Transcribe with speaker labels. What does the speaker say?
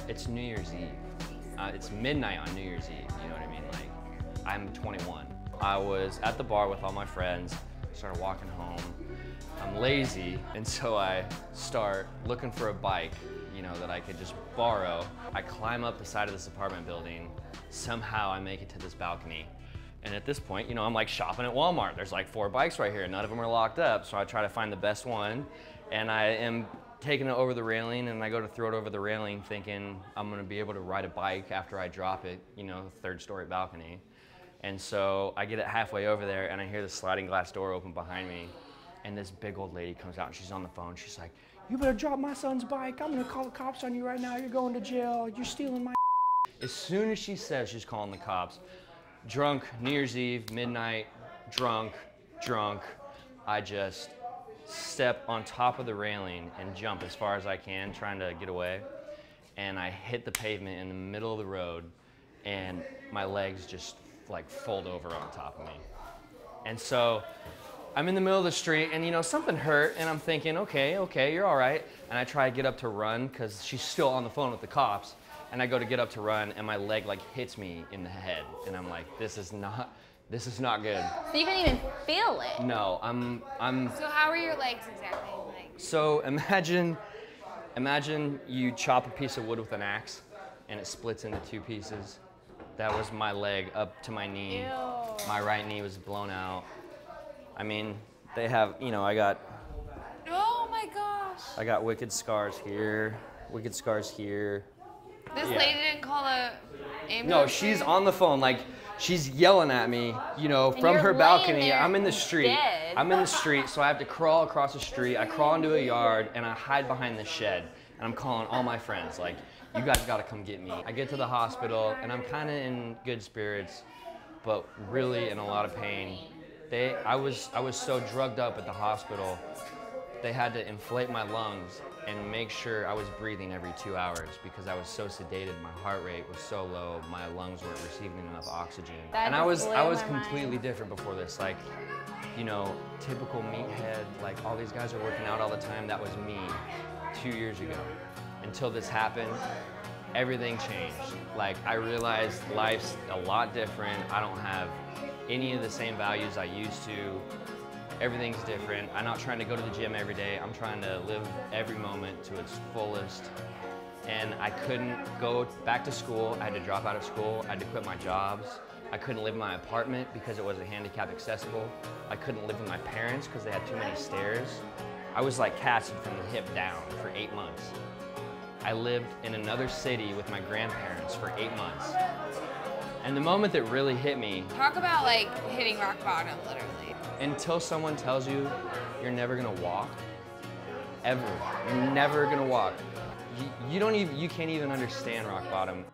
Speaker 1: It's New Year's Eve. It's midnight on New Year's Eve, you know what I mean? Like, I'm 21. I was at the bar with all my friends, started walking home. I'm lazy, and so I start looking for a bike, you know, that I could just borrow. I climb up the side of this apartment building. Somehow I make it to this balcony. And at this point, you know, I'm like shopping at Walmart. There's like 4 bikes right here. None of them are locked up. So I try to find the best one. And I am taking it over the railing, and I go to throw it over the railing thinking I'm gonna be able to ride a bike after I drop it, you know, 3rd-story balcony. And so I get it halfway over there, and I hear the sliding glass door open behind me. And this big old lady comes out, and she's on the phone. She's like, "You better drop my son's bike. I'm gonna call the cops on you right now. You're going to jail. You're stealing my." As soon as she says she's calling the cops, drunk, New Year's Eve, midnight, drunk, I just step on top of the railing and jump as far as I can, trying to get away. And I hit the pavement in the middle of the road, and my legs just like fold over on top of me. And so I'm in the middle of the street, and you know, something hurt, and I'm thinking, okay, you're all right. And I try to get up to run, because she's still on the phone with the cops. And I go to get up to run, and my leg like hits me in the head. And I'm like, this is not good.
Speaker 2: So you couldn't even feel it?
Speaker 1: No, I'm.
Speaker 3: So how are your legs exactly? Like?
Speaker 1: So imagine you chop a piece of wood with an axe, and it splits into 2 pieces. That was my leg up to my knee.
Speaker 3: Ew.
Speaker 1: My right knee was blown out. I mean, they have, you know, I got
Speaker 3: Oh my gosh.
Speaker 1: I got wicked scars here, wicked scars here.
Speaker 3: This
Speaker 1: Yeah.
Speaker 3: lady didn't call a ambulance?
Speaker 1: No, she's on the phone, like, she's yelling at me, you know, from her balcony. I'm in the street.
Speaker 2: Dead.
Speaker 1: I'm in the street, so I have to crawl across the street. I crawl into a yard, and I hide behind the shed. And I'm calling all my friends, like, you guys gotta come get me. I get to the hospital, and I'm kinda in good spirits, but really in a lot of pain. I was so drugged up at the hospital, they had to inflate my lungs and make sure I was breathing every 2 hours because I was so sedated, my heart rate was so low, my lungs weren't receiving enough oxygen.
Speaker 2: That
Speaker 1: And I was
Speaker 2: just blew my
Speaker 1: completely
Speaker 2: mind.
Speaker 1: different before this. Like, you know, typical meathead, like all these guys are working out all the time. That was me 2 years ago. Until this happened, everything changed. Like, I realized life's a lot different. I don't have any of the same values I used to. Everything's different. I'm not trying to go to the gym every day. I'm trying to live every moment to its fullest. And I couldn't go back to school. I had to drop out of school. I had to quit my jobs. I couldn't live in my apartment because it wasn't handicap accessible. I couldn't live with my parents because they had too many stairs. I was like casted from the hip down for 8 months. I lived in another city with my grandparents for 8 months. And the moment that really hit me,
Speaker 3: Talk about like hitting rock bottom, literally.
Speaker 1: until someone tells you you're never gonna walk, ever, you're never gonna walk. You can't even understand rock bottom.